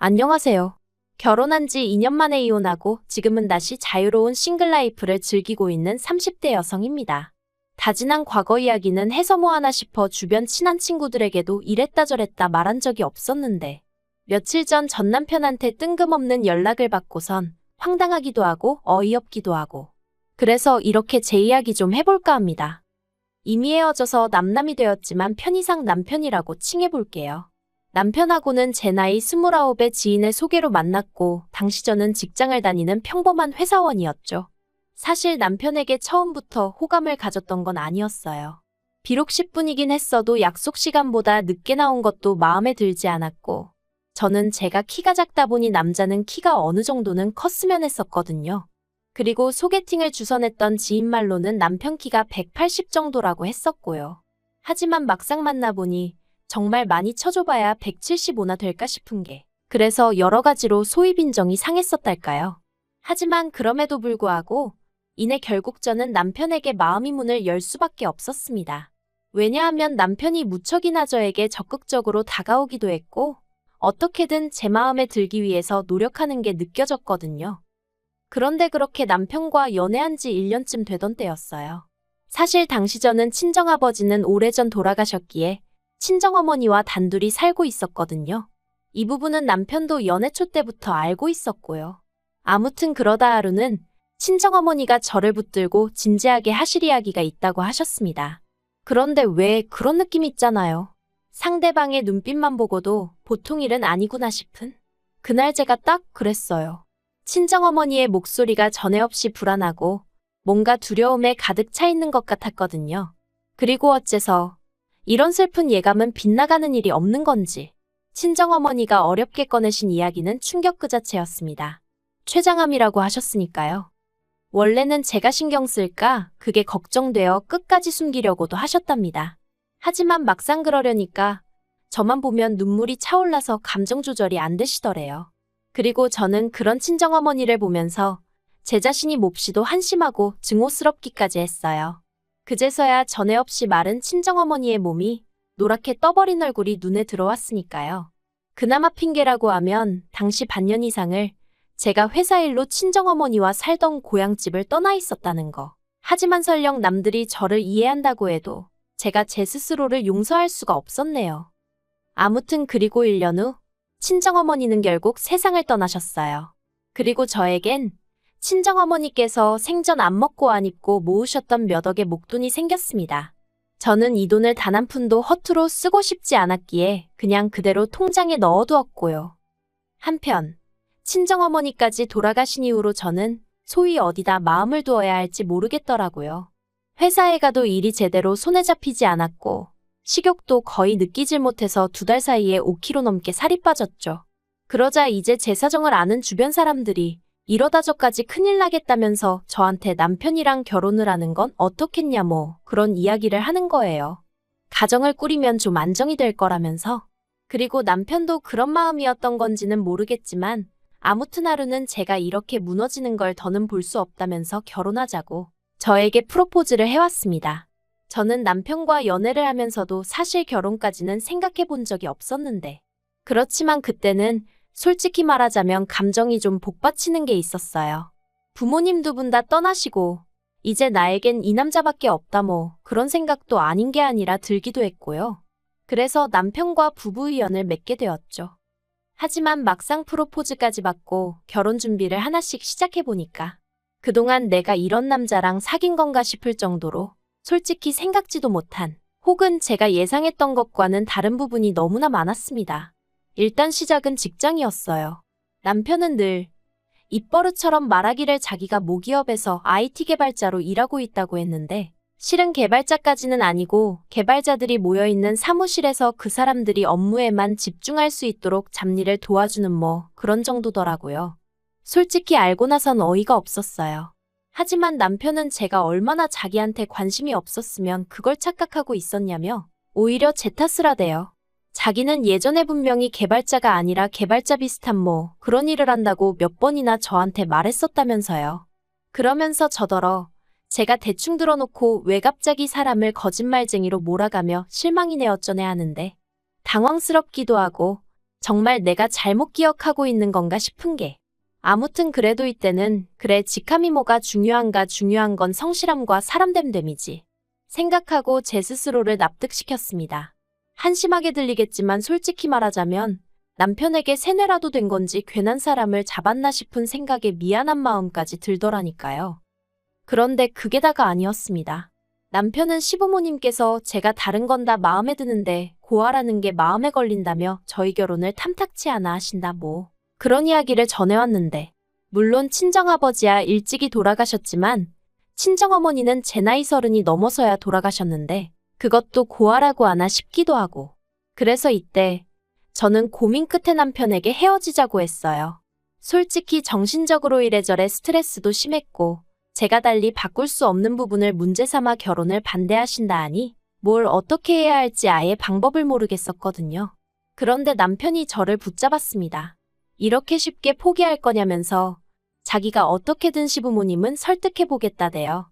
안녕하세요. 결혼한 지 2년 만에 이혼하고 지금은 다시 자유로운 싱글 라이프를 즐기고 있는 30대 여성입니다. 다진한 과거 이야기는 해서 뭐하나 싶어 주변 친한 친구들에게도 이랬다 저랬다 말한 적이 없었는데 며칠 전 남편한테 뜬금없는 연락을 받고선 황당하기도 하고 어이없기도 하고 그래서 이렇게 제 이야기 좀 해볼까 합니다. 이미 헤어져서 남남이 되었지만 편의상 남편이라고 칭해볼게요. 남편하고는 제 나이 29의 지인의 소개로 만났고 당시 저는 직장을 다니는 평범한 회사원이었죠. 사실 남편에게 처음부터 호감을 가졌던 건 아니었어요. 비록 10분이긴 했어도 약속 시간보다 늦게 나온 것도 마음에 들지 않았고 저는 제가 키가 작다 보니 남자는 키가 어느 정도는 컸으면 했었거든요. 그리고 소개팅을 주선했던 지인 말로는 남편 키가 180 정도라고 했었고요. 하지만 막상 만나보니 정말 많이 쳐줘봐야 175나 될까 싶은 게 그래서 여러 가지로 소위 빈정이 상했었달까요. 하지만 그럼에도 불구하고 이내 결국 저는 남편에게 마음의 문을 열 수밖에 없었습니다. 왜냐하면 남편이 무척이나 저에게 적극적으로 다가오기도 했고 어떻게든 제 마음에 들기 위해서 노력하는 게 느껴졌거든요. 그런데 그렇게 남편과 연애한 지 1년쯤 되던 때였어요. 사실 당시 저는 친정아버지는 오래전 돌아가셨기에 친정어머니와 단둘이 살고 있었거든요. 이 부분은 남편도 연애 초 때부터 알고 있었고요. 아무튼 그러다 하루는 친정어머니가 저를 붙들고 진지하게 하실 이야기가 있다고 하셨습니다. 그런데 왜 그런 느낌 있잖아요. 상대방의 눈빛만 보고도 보통 일은 아니구나 싶은? 그날 제가 딱 그랬어요. 친정어머니의 목소리가 전에 없이 불안하고 뭔가 두려움에 가득 차 있는 것 같았거든요. 그리고 어째서 이런 슬픈 예감은 빗나가는 일이 없는 건지 친정어머니가 어렵게 꺼내신 이야기는 충격 그 자체였습니다. 췌장암이라고 하셨으니까요. 원래는 제가 신경 쓸까 그게 걱정되어 끝까지 숨기려고도 하셨답니다. 하지만 막상 그러려니까 저만 보면 눈물이 차올라서 감정 조절이 안 되시더래요. 그리고 저는 그런 친정어머니를 보면서 제 자신이 몹시도 한심하고 증오스럽기까지 했어요. 그제서야 전에 없이 마른 친정어머니의 몸이 노랗게 떠버린 얼굴이 눈에 들어왔으니까요. 그나마 핑계라고 하면 당시 반년 이상을 제가 회사 일로 친정어머니와 살던 고향집을 떠나 있었다는 거. 하지만 설령 남들이 저를 이해한다고 해도 제가 제 스스로를 용서할 수가 없었네요. 아무튼 그리고 1년 후 친정어머니는 결국 세상을 떠나셨어요. 그리고 저에겐 친정어머니께서 생전 안 먹고 안 입고 모으셨던 몇 억의 목돈이 생겼습니다. 저는 이 돈을 단 한 푼도 허투루 쓰고 싶지 않았기에 그냥 그대로 통장에 넣어두었고요. 한편 친정어머니까지 돌아가신 이후로 저는 소위 어디다 마음을 두어야 할지 모르겠더라고요. 회사에 가도 일이 제대로 손에 잡히지 않았고 식욕도 거의 느끼질 못해서 2달 사이에 5kg 넘게 살이 빠졌죠. 그러자 이제 제 사정을 아는 주변 사람들이 이러다 저까지 큰일 나겠다면서 저한테 남편이랑 결혼을 하는 건 어떻겠냐 그런 이야기를 하는 거예요. 가정을 꾸리면 좀 안정이 될 거라면서. 그리고 남편도 그런 마음이었던 건지는 모르겠지만 아무튼 하루는 제가 이렇게 무너지는 걸 더는 볼 수 없다면서 결혼하자고 저에게 프로포즈를 해왔습니다. 저는 남편과 연애를 하면서도 사실 결혼까지는 생각해 본 적이 없었는데 그렇지만 그때는 솔직히 말하자면 감정이 좀 복받치는 게 있었어요. 부모님 2분 다 떠나시고 이제 나에겐 이 남자밖에 없다 그런 생각도 아닌 게 아니라 들기도 했고요. 그래서 남편과 부부의연을 맺게 되었죠. 하지만 막상 프로포즈까지 받고 결혼 준비를 하나씩 시작해보니까 그동안 내가 이런 남자랑 사귄 건가 싶을 정도로 솔직히 생각지도 못한 혹은 제가 예상했던 것과는 다른 부분이 너무나 많았습니다. 일단 시작은 직장이었어요. 남편은 늘 입버릇처럼 말하기를 자기가 모기업에서 IT 개발자로 일하고 있다고 했는데 실은 개발자까지는 아니고 개발자들이 모여있는 사무실에서 그 사람들이 업무에만 집중할 수 있도록 잡일을 도와주는 그런 정도더라고요. 솔직히 알고 나선 어이가 없었어요. 하지만 남편은 제가 얼마나 자기한테 관심이 없었으면 그걸 착각하고 있었냐며 오히려 제 탓을 하대요. 자기는 예전에 분명히 개발자가 아니라 개발자 비슷한 그런 일을 한다고 몇 번이나 저한테 말했었다면서요. 그러면서 저더러 제가 대충 들어놓고 왜 갑자기 사람을 거짓말쟁이로 몰아가며 실망이네 어쩌네 하는데 당황스럽기도 하고 정말 내가 잘못 기억하고 있는 건가 싶은 게. 아무튼 그래도 이때는 그래 직함이 뭐가 중요한가 중요한 건 성실함과 사람됨됨이지. 생각하고 제 스스로를 납득시켰습니다. 한심하게 들리겠지만 솔직히 말하자면 남편에게 세뇌라도 된 건지 괜한 사람을 잡았나 싶은 생각에 미안한 마음까지 들더라니까요. 그런데 그게 다가 아니었습니다. 남편은 시부모님께서 제가 다른 건 다 마음에 드는데 고아라는 게 마음에 걸린다며 저희 결혼을 탐탁치 않아 하신다 뭐 그런 이야기를 전해왔는데 물론 친정아버지야 일찍이 돌아가셨지만 친정어머니는 제 나이 30이 넘어서야 돌아가셨는데 그것도 고아라고 하나 싶기도 하고 그래서 이때 저는 고민 끝에 남편에게 헤어지자고 했어요. 솔직히 정신적으로 이래저래 스트레스도 심했고 제가 달리 바꿀 수 없는 부분을 문제 삼아 결혼을 반대하신다 하니 뭘 어떻게 해야 할지 아예 방법을 모르겠었거든요. 그런데 남편이 저를 붙잡았습니다. 이렇게 쉽게 포기할 거냐면서 자기가 어떻게든 시부모님은 설득해보겠다대요.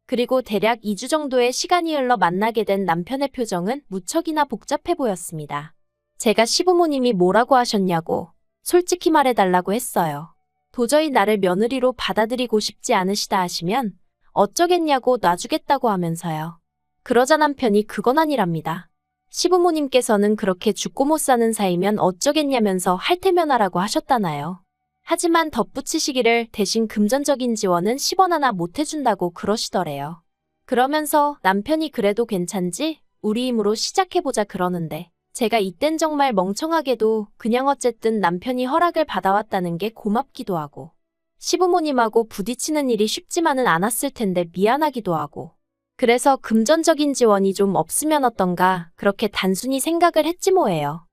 그리고 대략 2주 정도의 시간이 흘러 만나게 된 남편의 표정은 무척이나 복잡해 보였습니다. 제가 시부모님이 뭐라고 하셨냐고 솔직히 말해달라고 했어요. 도저히 나를 며느리로 받아들이고 싶지 않으시다 하시면 어쩌겠냐고 놔주겠다고 하면서요. 그러자 남편이 그건 아니랍니다. 시부모님께서는 그렇게 죽고 못 사는 사이면 어쩌겠냐면서 할 테면 하라고 하셨다나요. 하지만 덧붙이시기를 대신 금전적인 지원은 10원 하나 못 해준다고 그러시더래요. 그러면서 남편이 그래도 괜찮지? 우리 힘으로 시작해보자 그러는데 제가 이땐 정말 멍청하게도 그냥 어쨌든 남편이 허락을 받아왔다는 게 고맙기도 하고 시부모님하고 부딪히는 일이 쉽지만은 않았을 텐데 미안하기도 하고 그래서 금전적인 지원이 좀 없으면 어떤가 그렇게 단순히 생각을 했지 뭐예요.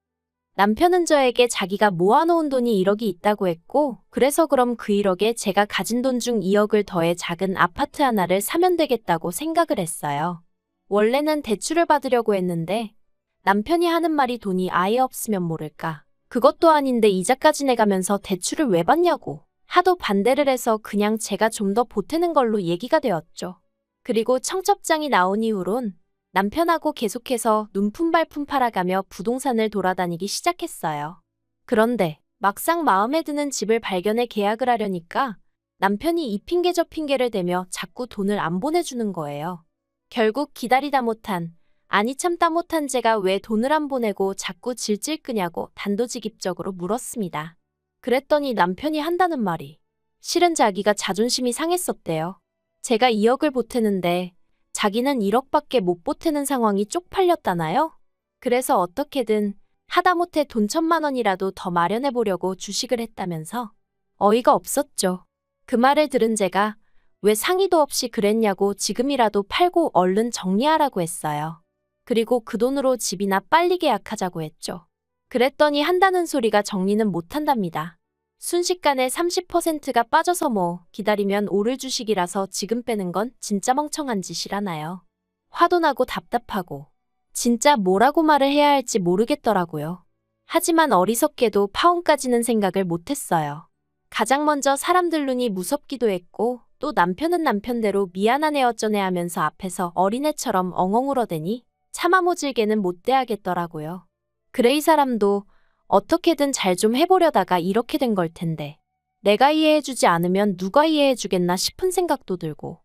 남편은 저에게 자기가 모아놓은 돈이 1억이 있다고 했고 그래서 그럼 그 1억에 제가 가진 돈 중 2억을 더해 작은 아파트 하나를 사면 되겠다고 생각을 했어요. 원래는 대출을 받으려고 했는데 남편이 하는 말이 돈이 아예 없으면 모를까. 그것도 아닌데 이자까지 내가면서 대출을 왜 받냐고. 하도 반대를 해서 그냥 제가 좀 더 보태는 걸로 얘기가 되었죠. 그리고 청첩장이 나온 이후론 남편하고 계속해서 눈품발품 팔아가며 부동산을 돌아다니기 시작했어요. 그런데 막상 마음에 드는 집을 발견해 계약을 하려니까 남편이 이 핑계 저 핑계를 대며 자꾸 돈을 안 보내주는 거예요. 결국 기다리다 못한 아니 참다 못한 제가 왜 돈을 안 보내고 자꾸 질질 끄냐고 단도직입적으로 물었습니다. 그랬더니 남편이 한다는 말이 실은 자기가 자존심이 상했었대요. 제가 2억을 보태는데 자기는 1억밖에 못 보태는 상황이 쪽팔렸다나요? 그래서 어떻게든 하다못해 돈 1,000만 원이라도 더 마련해 보려고 주식을 했다면서 어이가 없었죠. 그 말을 들은 제가 왜 상의도 없이 그랬냐고 지금이라도 팔고 얼른 정리하라고 했어요. 그리고 그 돈으로 집이나 빨리 계약하자고 했죠. 그랬더니 한다는 소리가 정리는 못한답니다. 순식간에 30%가 빠져서 뭐 기다리면 오를 주식이라서 지금 빼는 건 진짜 멍청한 짓이라나요. 화도 나고 답답하고 진짜 뭐라고 말을 해야 할지 모르겠더라고요. 하지만 어리석게도 파혼까지는 생각을 못했어요. 가장 먼저 사람들 눈이 무섭기도 했고 또 남편은 남편대로 미안하네 어쩌네 하면서 앞에서 어린애처럼 엉엉 울어대니 차마 모질게는 못 대하겠더라고요. 그래 이 사람도 어떻게든 잘 좀 해보려다가 이렇게 된 걸 텐데 내가 이해해주지 않으면 누가 이해해주겠나 싶은 생각도 들고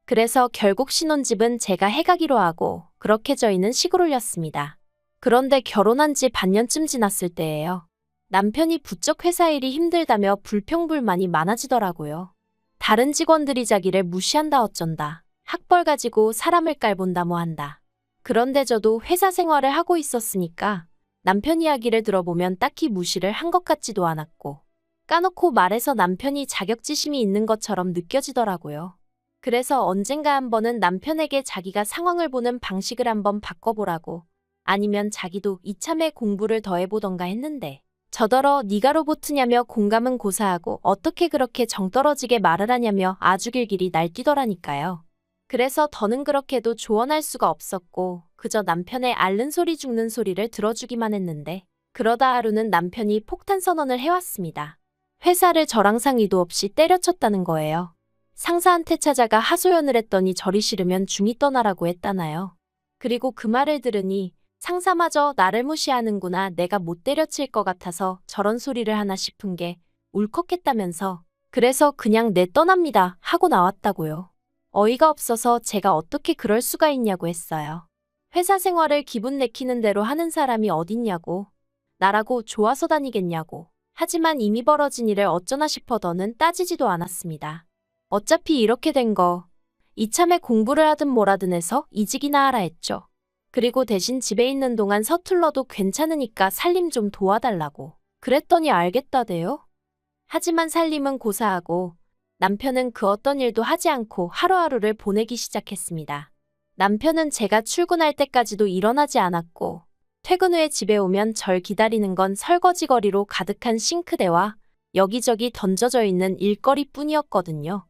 그래서 결국 신혼집은 제가 해가기로 하고 그렇게 저희는 시골 올렸습니다. 그런데 결혼한 지 반년쯤 지났을 때예요. 남편이 부쩍 회사 일이 힘들다며 불평불만이 많아지더라고요. 다른 직원들이 자기를 무시한다 어쩐다. 학벌 가지고 사람을 깔본다 뭐 한다. 그런데 저도 회사 생활을 하고 있었으니까 남편 이야기를 들어보면 딱히 무시를 한 것 같지도 않았고 까놓고 말해서 남편이 자격지심이 있는 것처럼 느껴지더라고요. 그래서 언젠가 한 번은 남편에게 자기가 상황을 보는 방식을 한번 바꿔보라고 아니면 자기도 이참에 공부를 더 해보던가 했는데 저더러 네가 로봇이냐며 공감은 고사하고 어떻게 그렇게 정떨어지게 말을 하냐며 아주 길길이 날뛰더라니까요. 그래서 더는 그렇게도 조언할 수가 없었고 그저 남편의 앓는 소리 죽는 소리를 들어주기만 했는데 그러다 하루는 남편이 폭탄 선언을 해왔습니다. 회사를 저랑 상의도 없이 때려쳤다는 거예요. 상사한테 찾아가 하소연을 했더니 저리 싫으면 중이 떠나라고 했다나요. 그리고 그 말을 들으니 상사마저 나를 무시하는구나. 내가 못 때려칠 것 같아서 저런 소리를 하나 싶은 게 울컥했다면서. 그래서 그냥 내 떠납니다 하고 나왔다고요. 어이가 없어서 제가 어떻게 그럴 수가 있냐고 했어요. 회사 생활을 기분 내키는 대로 하는 사람이 어딨냐고. 나라고 좋아서 다니겠냐고. 하지만 이미 벌어진 일을 어쩌나 싶어 더는 따지지도 않았습니다. 어차피 이렇게 된 거 이참에 공부를 하든 뭐라든 해서 이직이나 하라 했죠. 그리고 대신 집에 있는 동안 서툴러도 괜찮으니까 살림 좀 도와달라고. 그랬더니 알겠다대요. 하지만 살림은 고사하고 남편은 그 어떤 일도 하지 않고 하루하루를 보내기 시작했습니다. 남편은 제가 출근할 때까지도 일어나지 않았고 퇴근 후에 집에 오면 절 기다리는 건 설거지거리로 가득한 싱크대와 여기저기 던져져 있는 일거리뿐이었거든요.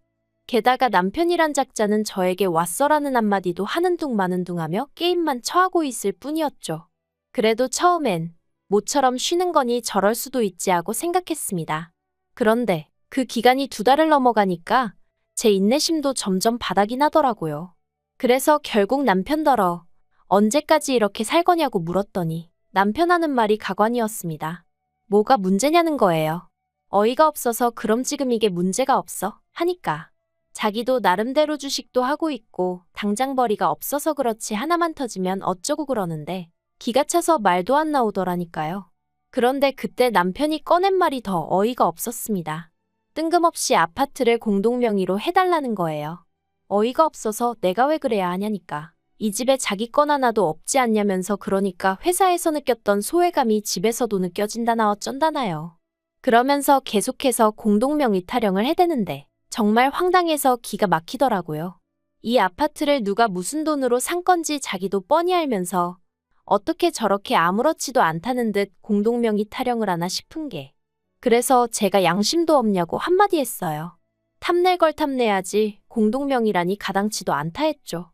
게다가 남편이란 작자는 저에게 왔어라는 한마디도 하는 둥 마는 둥 하며 게임만 처하고 있을 뿐이었죠. 그래도 처음엔 모처럼 쉬는 거니 저럴 수도 있지 하고 생각했습니다. 그런데 그 기간이 2달을 넘어가니까 제 인내심도 점점 바닥이 나더라고요. 그래서 결국 남편더러 언제까지 이렇게 살 거냐고 물었더니 남편 하는 말이 가관이었습니다. 뭐가 문제냐는 거예요. 어이가 없어서 그럼 지금 이게 문제가 없어 하니까. 자기도 나름대로 주식도 하고 있고 당장 벌이가 없어서 그렇지 하나만 터지면 어쩌고 그러는데 기가 차서 말도 안 나오더라니까요. 그런데 그때 남편이 꺼낸 말이 더 어이가 없었습니다. 뜬금없이 아파트를 공동명의로 해달라는 거예요. 어이가 없어서 내가 왜 그래야 하냐니까. 이 집에 자기 건 하나도 없지 않냐면서. 그러니까 회사에서 느꼈던 소외감이 집에서도 느껴진다나 어쩐다나요. 그러면서 계속해서 공동명의 타령을 해대는데 정말 황당해서 기가 막히더라고요. 이 아파트를 누가 무슨 돈으로 산 건지 자기도 뻔히 알면서 어떻게 저렇게 아무렇지도 않다는 듯 공동명의 타령을 하나 싶은 게. 그래서 제가 양심도 없냐고 한마디 했어요. 탐낼 걸 탐내야지 공동명의라니 가당치도 않다 했죠.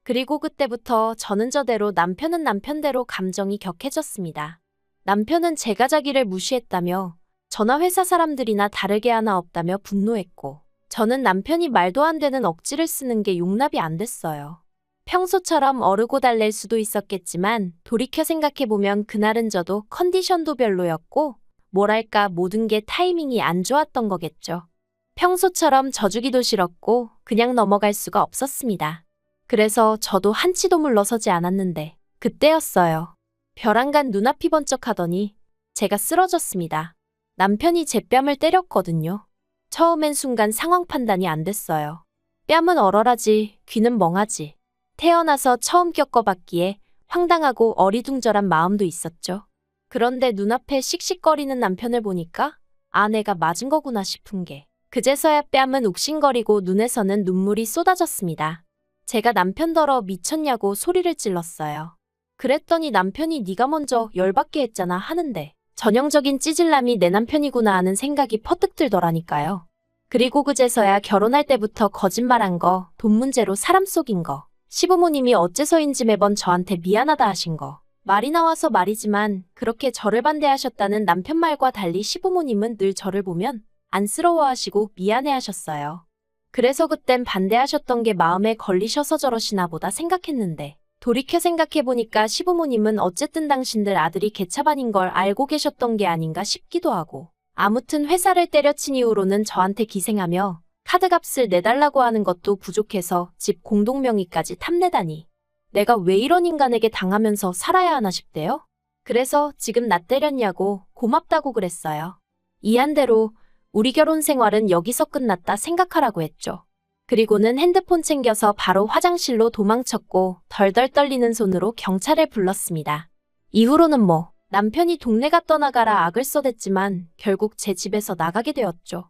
그리고 그때부터 저는 저대로 남편은 남편대로 감정이 격해졌습니다. 남편은 제가 자기를 무시했다며 저나 회사 사람들이나 다르게 하나 없다며 분노했고 저는 남편이 말도 안 되는 억지를 쓰는 게 용납이 안 됐어요. 평소처럼 어르고 달랠 수도 있었겠지만 돌이켜 생각해보면 그날은 저도 컨디션도 별로였고 뭐랄까 모든 게 타이밍이 안 좋았던 거겠죠. 평소처럼 져주기도 싫었고 그냥 넘어갈 수가 없었습니다. 그래서 저도 한치도 물러서지 않았는데 그때였어요. 벼랑간 눈앞이 번쩍하더니 제가 쓰러졌습니다. 남편이 제 뺨을 때렸거든요. 처음엔 순간 상황 판단이 안 됐어요. 뺨은 얼얼하지 귀는 멍하지. 태어나서 처음 겪어봤기에 황당하고 어리둥절한 마음도 있었죠. 그런데 눈앞에 씩씩거리는 남편을 보니까 아, 내가 맞은 거구나 싶은 게 그제서야 뺨은 욱신거리고 눈에서는 눈물이 쏟아졌습니다. 제가 남편더러 미쳤냐고 소리를 질렀어요. 그랬더니 남편이 네가 먼저 열받게 했잖아 하는데 전형적인 찌질남이 내 남편이구나 하는 생각이 퍼뜩 들더라니까요. 그리고 그제서야 결혼할 때부터 거짓말한 거, 돈 문제로 사람 속인 거, 시부모님이 어째서인지 매번 저한테 미안하다 하신 거, 말이 나와서 말이지만 그렇게 저를 반대하셨다는 남편 말과 달리 시부모님은 늘 저를 보면 안쓰러워하시고 미안해하셨어요. 그래서 그땐 반대하셨던 게 마음에 걸리셔서 저러시나 보다 생각했는데 돌이켜 생각해보니까 시부모님은 어쨌든 당신들 아들이 개차반인 걸 알고 계셨던 게 아닌가 싶기도 하고 아무튼 회사를 때려친 이후로는 저한테 기생하며 카드값을 내달라고 하는 것도 부족해서 집 공동명의까지 탐내다니 내가 왜 이런 인간에게 당하면서 살아야 하나 싶대요. 그래서 지금 나 때렸냐고 고맙다고 그랬어요. 이한대로 우리 결혼 생활은 여기서 끝났다 생각하라고 했죠. 그리고는 핸드폰 챙겨서 바로 화장실로 도망쳤고 덜덜 떨리는 손으로 경찰을 불렀습니다. 이후로는 뭐 남편이 동네가 떠나가라 악을 써댔지만 결국 제 집에서 나가게 되었죠.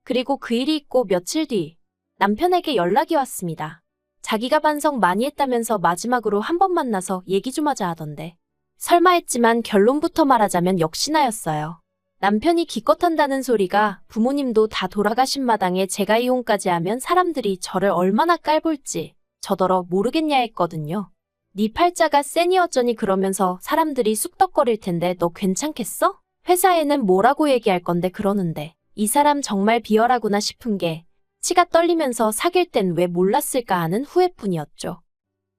그리고 그 일이 있고 며칠 뒤 남편에게 연락이 왔습니다. 자기가 반성 많이 했다면서 마지막으로 한 번 만나서 얘기 좀 하자 하던데 설마 했지만 결론부터 말하자면 역시나였어요. 남편이 기껏 한다는 소리가 부모님도 다 돌아가신 마당에 제가 이혼까지 하면 사람들이 저를 얼마나 깔볼지 저더러 모르겠냐 했거든요. 네 팔자가 세니 어쩌니 그러면서 사람들이 쑥덕거릴 텐데 너 괜찮겠어? 회사에는 뭐라고 얘기할 건데 그러는데 이 사람 정말 비열하구나 싶은 게 치가 떨리면서 사귈 땐 왜 몰랐을까 하는 후회뿐이었죠.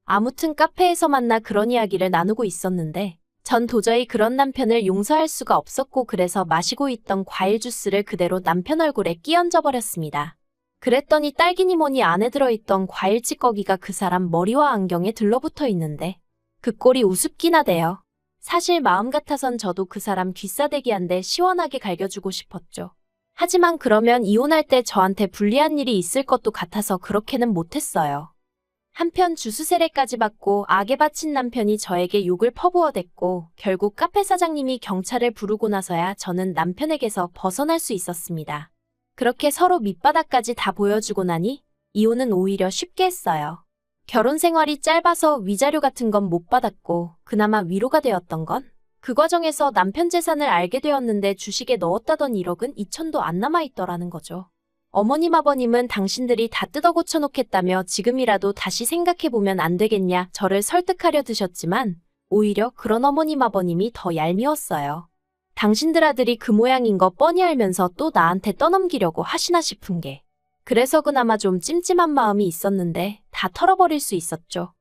아무튼 카페에서 만나 그런 이야기를 나누고 있었는데 전 도저히 그런 남편을 용서할 수가 없었고 그래서 마시고 있던 과일 주스를 그대로 남편 얼굴에 끼얹어 버렸습니다. 그랬더니 딸기니 뭐니 안에 들어있던 과일 찌꺼기가 그 사람 머리와 안경에 들러붙어 있는데 그 꼴이 우습긴 하대요. 사실 마음 같아선 저도 그 사람 귀싸대기 한 대 시원하게 갈겨주고 싶었죠. 하지만 그러면 이혼할 때 저한테 불리한 일이 있을 것도 같아서 그렇게는 못했어요. 한편 주스 세례까지 받고 악에 바친 남편이 저에게 욕을 퍼부어댔고 결국 카페 사장님이 경찰을 부르고 나서야 저는 남편에게서 벗어날 수 있었습니다. 그렇게 서로 밑바닥까지 다 보여주고 나니 이혼은 오히려 쉽게 했어요. 결혼 생활이 짧아서 위자료 같은 건 못 받았고 그나마 위로가 되었던 건 그 과정에서 남편 재산을 알게 되었는데 주식에 넣었다던 1억은 2천도 안 남아있더라는 거죠. 어머님 아버님은 당신들이 다 뜯어 고쳐놓겠다며 지금이라도 다시 생각해보면 안 되겠냐 저를 설득하려 드셨지만 오히려 그런 어머님 아버님이 더 얄미웠어요. 당신들 아들이 그 모양인 거 뻔히 알면서 또 나한테 떠넘기려고 하시나 싶은 게 그래서 그나마 좀 찜찜한 마음이 있었는데 다 털어버릴 수 있었죠.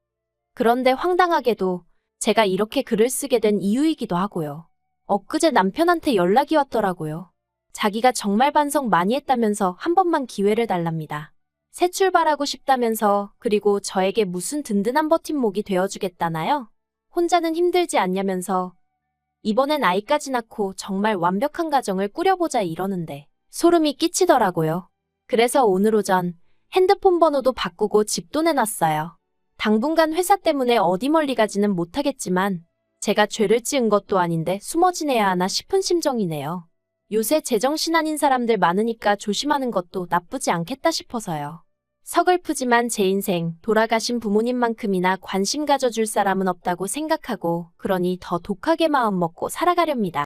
그런데 황당하게도 제가 이렇게 글을 쓰게 된 이유이기도 하고요. 엊그제 남편한테 연락이 왔더라고요. 자기가 정말 반성 많이 했다면서 한 번만 기회를 달랍니다. 새 출발하고 싶다면서 그리고 저에게 무슨 든든한 버팀목이 되어주겠다나요? 혼자는 힘들지 않냐면서 이번엔 아이까지 낳고 정말 완벽한 가정을 꾸려보자 이러는데 소름이 끼치더라고요. 그래서 오늘 오전 핸드폰 번호도 바꾸고 집도 내놨어요. 당분간 회사 때문에 어디 멀리 가지는 못하겠지만 제가 죄를 지은 것도 아닌데 숨어 지내야 하나 싶은 심정이네요. 요새 제정신 아닌 사람들 많으니까 조심하는 것도 나쁘지 않겠다 싶어서요. 서글프지만 제 인생 돌아가신 부모님만큼이나 관심 가져줄 사람은 없다고 생각하고 그러니 더 독하게 마음 먹고 살아가렵니다.